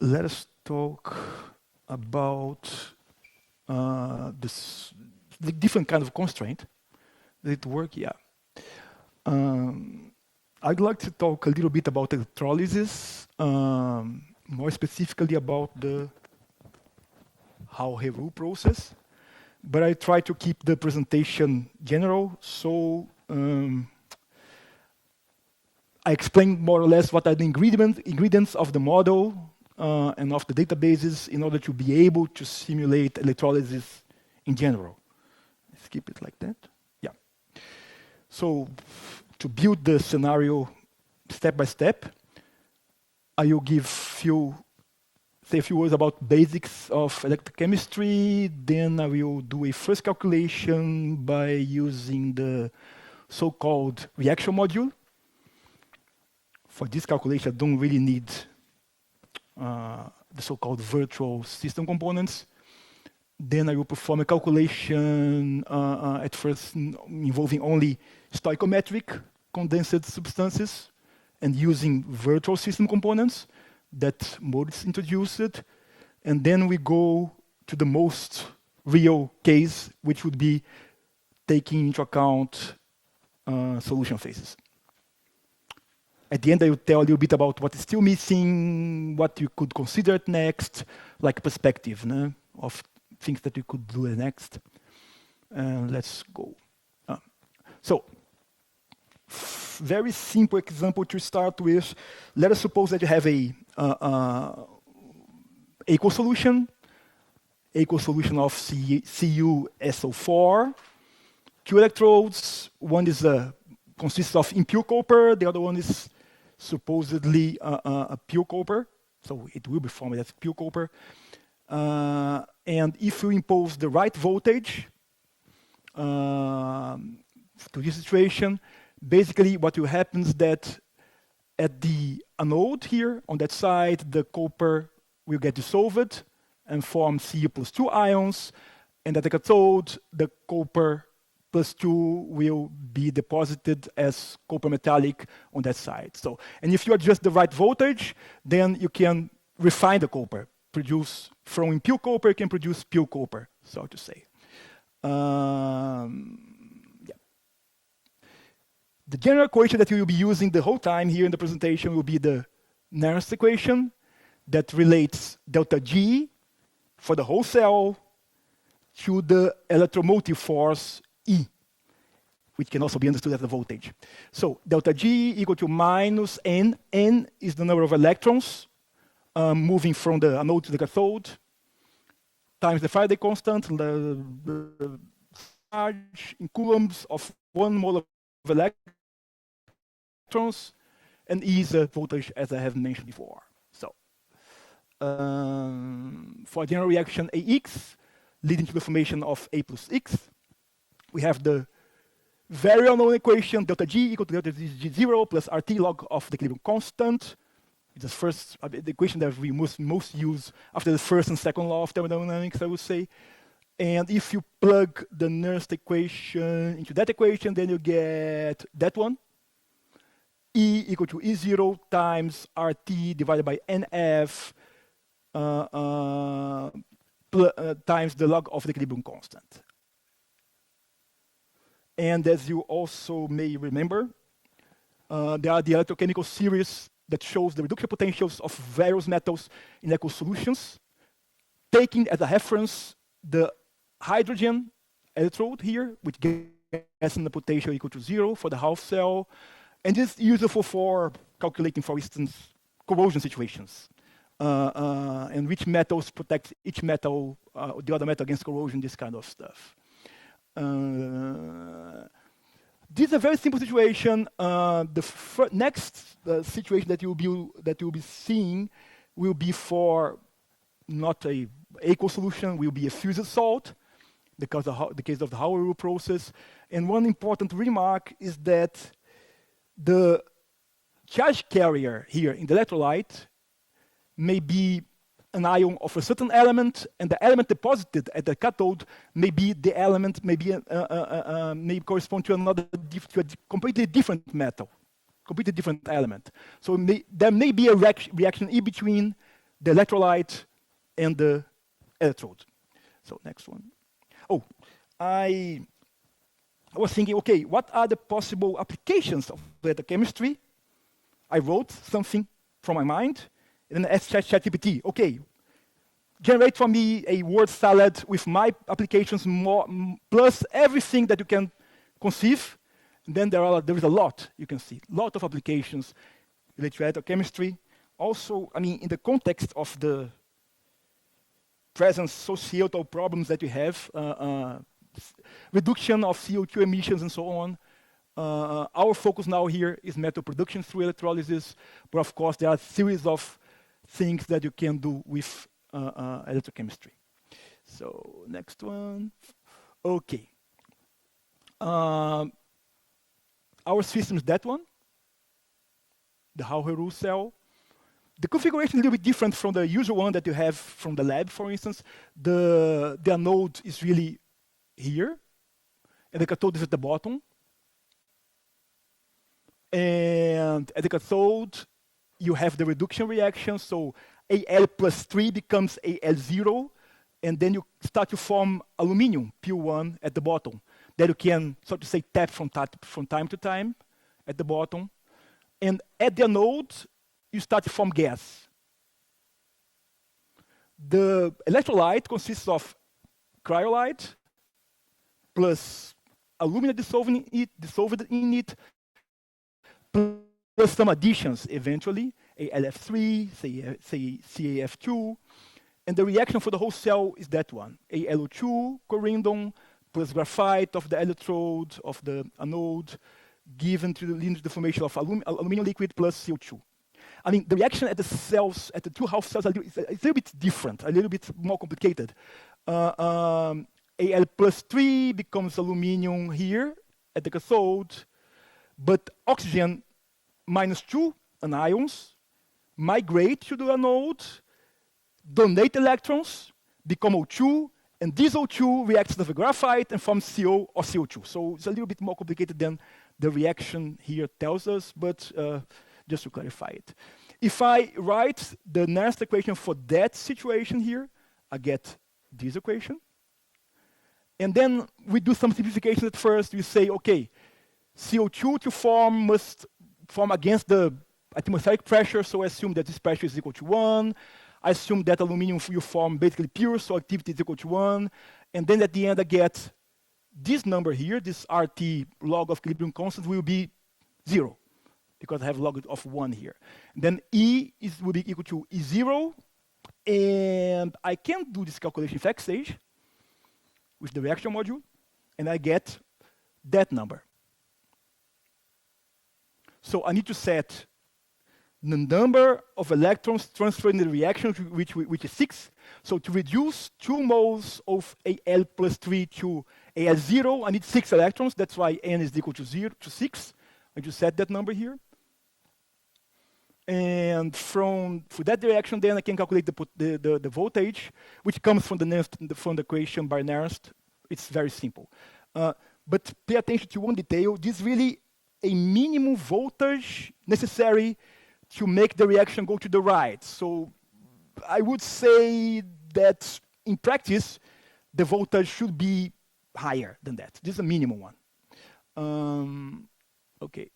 let us talk about the different kind of constraint. Does it work? Yeah. I'd like to talk a little bit about electrolysis, more specifically about the Hall-Héroult process. But I try to keep the presentation general, so I explain more or less what are the ingredients of the model and of the databases in order to be able to simulate electrolysis in general. Let's keep it like that. Yeah. So to build the scenario step by step, I will say a few words about basics of electrochemistry. Then I will do a first calculation by using the so-called reaction module. For this calculation, I don't really need the so-called virtual system components. Then I will perform a calculation at first involving only stoichiometric condensed substances and using virtual system components that Moritz introduced. And then we go to the most real case, which would be taking into account solution phases. At the end, I will tell a little bit about what is still missing, what you could consider next, like perspective of things that you could do next. Let's go. So, very simple example to start with. Let us suppose that you have a aqueous solution of CuSO4, 2 electrodes. One is consists of impure copper, the other one is supposedly a pure copper, so it will be formed as pure copper. And if you impose the right voltage to this situation, basically what will happen is that at the anode here, on that side, the copper will get dissolved and form Cu+2 ions, and at the cathode, the copper +2 will be deposited as copper metallic on that side. So, and if you adjust the right voltage, then you can refine the copper, produce from impure copper, you can produce pure copper, so to say. Yeah. The general equation that we will be using the whole time here in the presentation will be the Nernst equation that relates delta G for the whole cell to the electromotive force E, which can also be understood as the voltage. So delta G equal to minus N. N is the number of electrons moving from the anode to the cathode, times the Faraday constant, the charge in coulombs of 1 mole of electrons, and E is the voltage, as I have mentioned before. So for a general reaction AX, leading to the formation of A plus X, we have the very unknown equation delta G equal to delta G0 plus RT log of the equilibrium constant. It's the first the equation that we most use after the first and second law of thermodynamics, I would say. And if you plug the Nernst equation into that equation, then you get that one. E equal to E0 times RT divided by NF times the log of the equilibrium constant. And as you also may remember, there are the electrochemical series that shows the reduction potentials of various metals in aqueous solutions, taking as a reference the hydrogen electrode here, which gets in the potential equal to 0 for the half cell, and is useful for calculating, for instance, corrosion situations, and which metals protect each metal, the other metal against corrosion, this kind of stuff. This is a very simple situation. The next situation that you'll be seeing will be for not a aqueous solution, will be a fused salt, because of the case of the Hall-Héroult process. And one important remark is that the charge carrier here in the electrolyte may be an ion of a certain element, and the element deposited at the cathode may be the element, may correspond to a completely different metal, completely different element. So there may be a reaction in between the electrolyte, and the electrode. So next one. Oh, I was thinking, okay, what are the possible applications of electrochemistry? I wrote something from my mind, and then asked ChatGPT, okay, generate for me a word salad with my applications plus everything that you can conceive. And then there is a lot you can see, a lot of applications related to electrochemistry. Also, I mean, in the context of the present societal problems that we have, reduction of CO2 emissions and so on. Our focus now here is metal production through electrolysis, but of course there are a series of things that you can do with electrochemistry. So next one. Okay. Our system is that one, the Hall-Héroult cell. The configuration is a little bit different from the usual one that you have from the lab, for instance. The anode is really here, and the cathode is at the bottom. And at the cathode, you have the reduction reaction, so Al plus 3 becomes Al0, and then you start to form aluminium, Pu1, at the bottom, that you can, so to say, tap from time to time at the bottom. And at the anode, you start to form gas. The electrolyte consists of cryolite plus alumina dissolved in it, plus some additions eventually, AlF3, CAF2, and the reaction for the whole cell is that one, AlO2, corindon, plus graphite of the electrode of the anode, given to lead to the formation of aluminum liquid plus CO2. I mean, the reaction at the cells, at the two half cells, is a little bit different, a little bit more complicated. Al plus 3 becomes aluminium here at the cathode, but oxygen minus 2 anions migrate to the anode, donate electrons, become O2, and this O2 reacts with the graphite and forms CO or CO2. So it's a little bit more complicated than the reaction here tells us, but just to clarify it. If I write the Nernst equation for that situation here, I get this equation. And then we do some simplification at first. We say, okay, CO2 to form must form against the atmospheric pressure, so I assume that this pressure is equal to 1. I assume that aluminum will form basically pure, so activity is equal to 1. And then at the end, I get this number here, this RT log of equilibrium constant will be 0, because I have log of 1 here. And then will be equal to E0, and I can do this calculation in FactSage with the reaction module, and I get that number. So I need to set the number of electrons transferred in the reaction, which is 6. So to reduce 2 moles of Al plus 3 to Al0, I need 6 electrons. That's why N is equal to 6. I just set that number here. And for that reaction, then I can calculate the voltage, which comes from the equation by Nernst. It's very simple. But pay attention to one detail. This is really a minimum voltage necessary to make the reaction go to the right. So I would say that in practice, the voltage should be higher than that. This is a minimum one. Okay.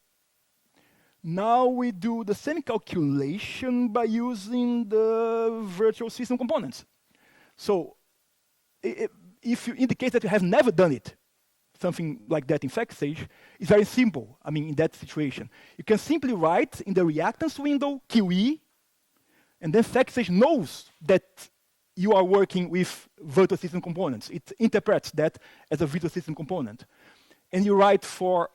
Now we do the same calculation by using the virtual system components. So if you indicate that you have never done it, something like that in FactSage, it's very simple. I mean, in that situation, you can simply write in the reactance window QE, and then FactSage knows that you are working with virtual system components. It interprets that as a virtual system component. And you write for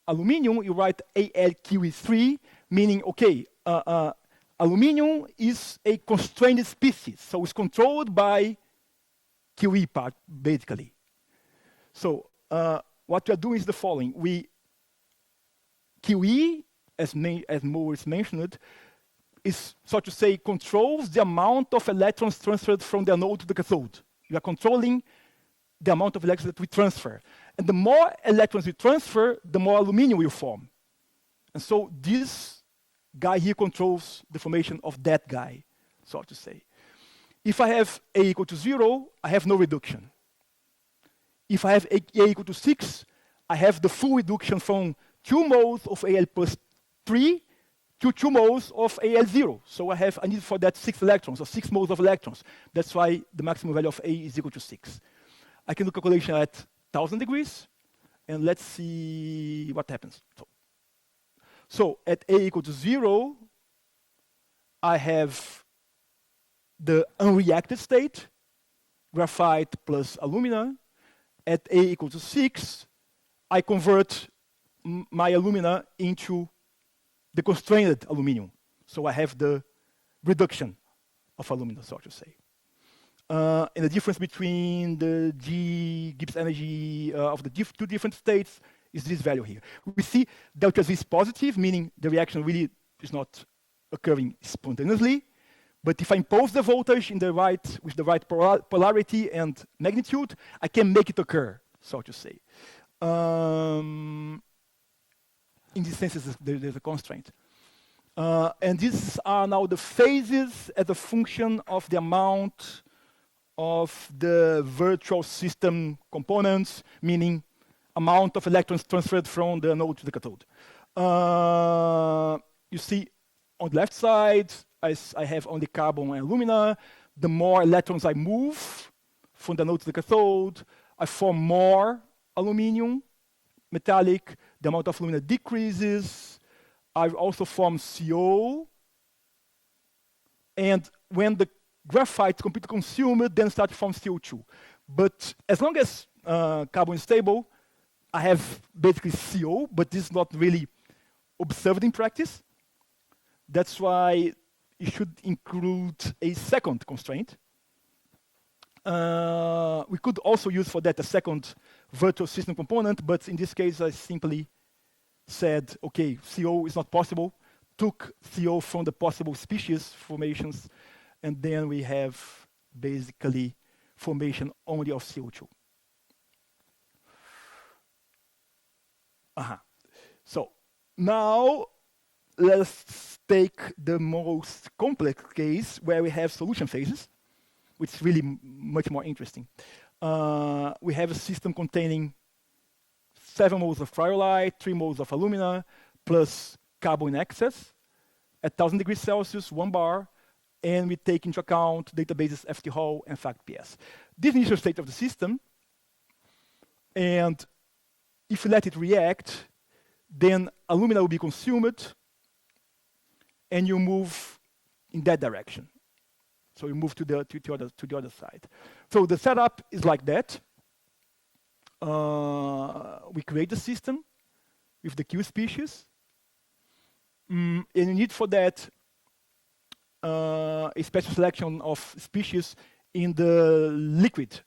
aluminium, you write AlQE3, meaning, okay, aluminium is a constrained species, so it's controlled by QE part, basically. So what we are doing is the following. QE, as Morris mentioned, is, so to say, controls the amount of electrons transferred from the anode to the cathode. You are controlling the amount of electrons that we transfer. And the more electrons we transfer, the more aluminum will form. And so this guy here controls the formation of that guy. so to say. If I have A equal to 0, I have no reduction. If I have A equal to 6, I have the full reduction from 2 moles of Al plus 3 to 2 moles of Al0. So I need for that 6 electrons, or 6 moles of electrons. That's why the maximum value of A is equal to 6. I can do calculation at 1,000 degrees, and let's see what happens. So at A equal to 0, I have the unreacted state, graphite plus alumina. At A equal to 6, I convert my alumina into the constrained aluminium. So I have the reduction of alumina, so to say. And the difference between the Gibbs energy of the two different states is this value here. We see delta Z is positive, meaning the reaction really is not occurring spontaneously. But if I impose the voltage with the right polarity and magnitude, I can make it occur, so to say. In this sense, there's a constraint. And these are now the phases as a function of the amount of the virtual system components, meaning amount of electrons transferred from the anode to the cathode. You see on the left side, I have only carbon and alumina. The more electrons I move from the anode to the cathode, I form more aluminium, metallic. The amount of alumina decreases. I also form CO. And when the graphite is completely consumed, then start to form CO2. But as long as carbon is stable, I have basically CO, but this is not really observed in practice. That's why you should include a second constraint. We could also use for that a second virtual system component, but in this case, I simply said, okay, CO is not possible, took CO from the possible species formations, and then we have basically formation only of CO2. So now let's take the most complex case where we have solution phases, which is really much more interesting. We have a system containing 7 moles of cryolite, 3 moles of alumina, plus carbon in excess at 1,000 degrees Celsius, 1 bar, and we take into account databases FT-Hall and FactPS. This initial state of the system, and if you let it react, then alumina will be consumed, and you move in that direction. So you move to the other side. So the setup is like that. We create the system with the Q species, and you need for that a special selection of species in the liquid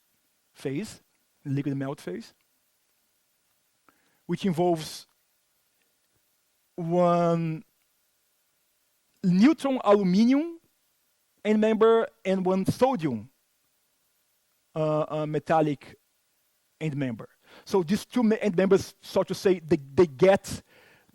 phase, liquid melt phase, which involves 1 neutron aluminium end member and 1 sodium metallic end member. So these 2 end members, so to say,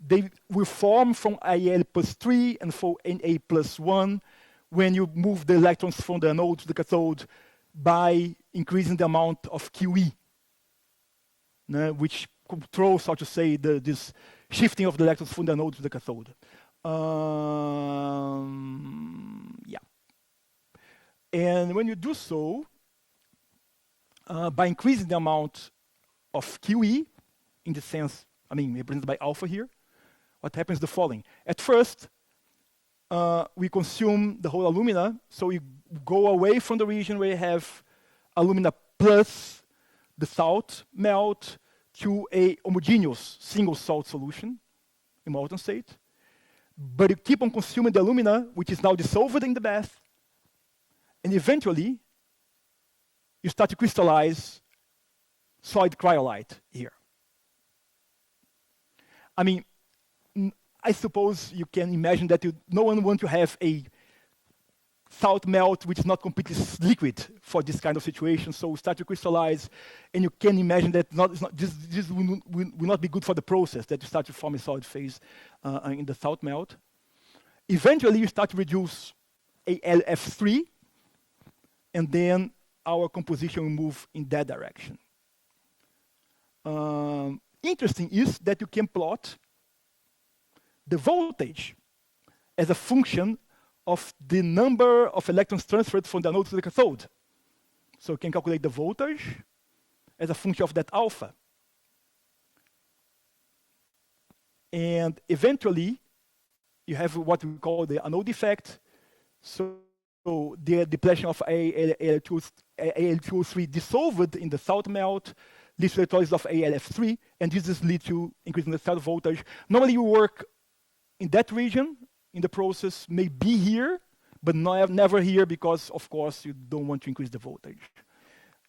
they will form from Al plus 3 and from Na plus 1 when you move the electrons from the anode to the cathode by increasing the amount of QE, which controls, so to say, this shifting of the electrons from the anode to the cathode. And when you do so, by increasing the amount of QE, in the sense, represented by alpha here, what happens is the following. At first, we consume the whole alumina, so we go away from the region where you have alumina plus the salt melt to a homogeneous single salt solution in molten state. But you keep on consuming the alumina, which is now dissolved in the bath, and eventually you start to crystallize solid cryolite here. I suppose you can imagine that no one wants to have a salt melt which is not completely liquid for this kind of situation, so start to crystallize, and you can imagine that this will not be good for the process, that you start to form a solid phase in the salt melt. Eventually, you start to reduce AlF3, and then our composition will move in that direction. Interesting is that you can plot the voltage as a function of the number of electrons transferred from the anode to the cathode. So you can calculate the voltage as a function of that alpha. And eventually, you have what we call the anode effect. So the depletion of Al2O3 dissolved in the salt melt leads to electrolysis of AlF3, and this leads to increasing the cell voltage. Normally, you work in that region in the process, may be here, but never here because, of course, you don't want to increase the voltage.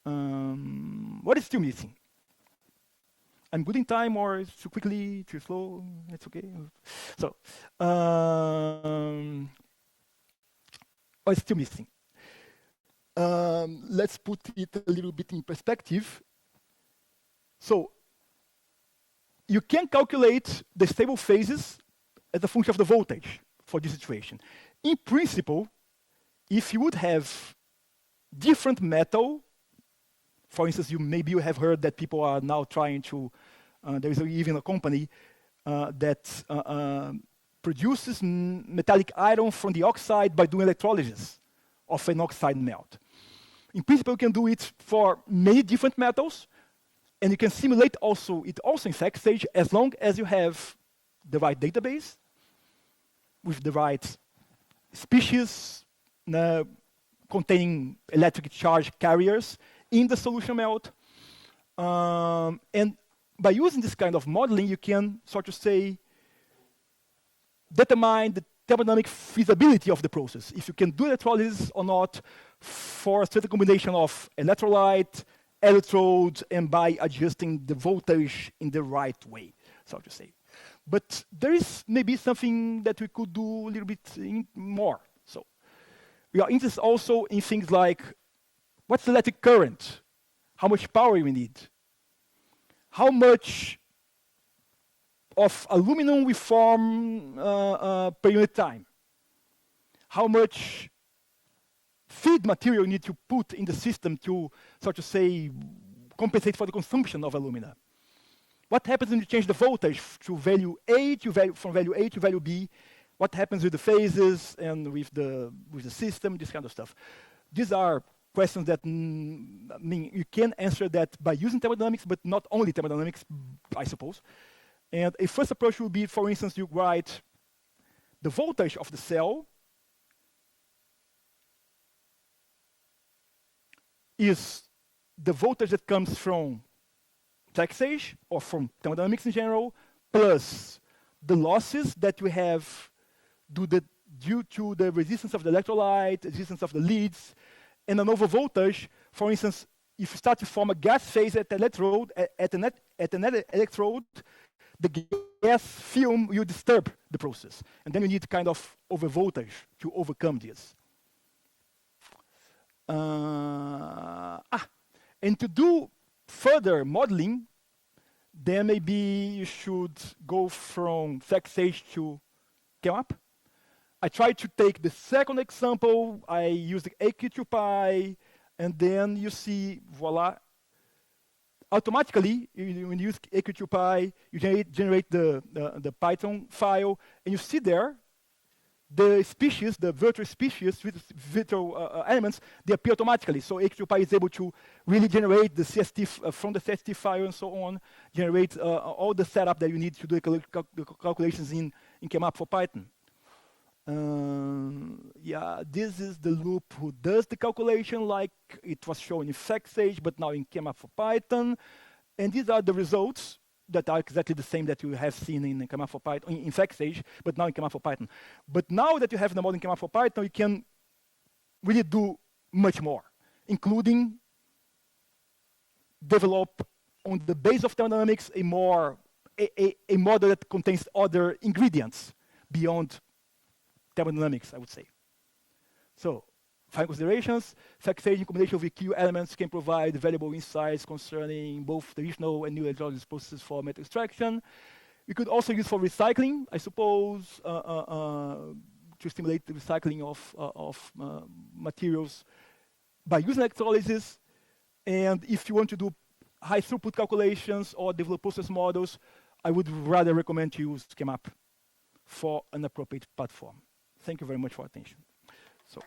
What is still missing? I'm good in time, or too quickly, too slow? It's okay. So, what's still missing? Let's put it a little bit in perspective. So, you can calculate the stable phases as a function of the voltage for this situation. In principle, if you would have different metal, for instance, maybe you have heard that people are now trying to, there is even a company that produces metallic iron from the oxide by doing electrolysis of an oxide melt. In principle, you can do it for many different metals, and you can simulate it also in FactSage as long as you have the right database with the right species containing electric charge carriers in the solution melt. And by using this kind of modeling, you can sort of say, determine the thermodynamic feasibility of the process. If you can do electrolysis or not for a certain combination of electrolyte, electrodes, and by adjusting the voltage in the right way, so to say. But there is maybe something that we could do a little bit more. So we are interested also in things like, what's the electric current? How much power we need? How much of aluminum we form per unit time? How much feed material you need to put in the system to, so to say, compensate for the consumption of alumina? What happens when you change the voltage to value A from value A to value B? What happens with the phases and with the system, this kind of stuff? These are questions that, I mean, you can answer that by using thermodynamics, but not only thermodynamics, I suppose. And a first approach would be, for instance, you write the voltage of the cell is the voltage that comes from FactSage or from thermodynamics in general, plus the losses that we have due to the resistance of the electrolyte, resistance of the leads, and an over voltage. For instance, if you start to form a gas phase at an electrode, the gas film will disturb the process, and then you need kind of over voltage to overcome this. And to do further modeling, then maybe you should go from FactSage to ChemUp. I tried to take the second example. I used the AQ2Pi, and then you see, voila. Automatically, when you use AQ2Pi, you generate the Python file, and you see there the species, the virtual species with virtual elements, they appear automatically. So AQ2Pi is able to really generate the CST from the CST file and so on, generate all the setup that you need to do the calculations in ChemUp for Python. Yeah, this is the loop who does the calculation like it was shown in FactSage, but now in ChemUp for Python. And these are the results that are exactly the same that you have seen in ChemUp for Python, in FactSage, but now in ChemUp for Python. But now that you have the model in ChemUp for Python, you can really do much more, including develop on the base of thermodynamics a model that contains other ingredients beyond thermodynamics, I would say. So, final considerations. FactSage in combination with EQ elements can provide valuable insights concerning both traditional and new electrolysis processes for metal extraction. We could also use for recycling, I suppose, to stimulate the recycling of materials by using electrolysis. And if you want to do high throughput calculations or develop process models, I would rather recommend to use SchemApp for an appropriate platform. Thank you very much for attention. So.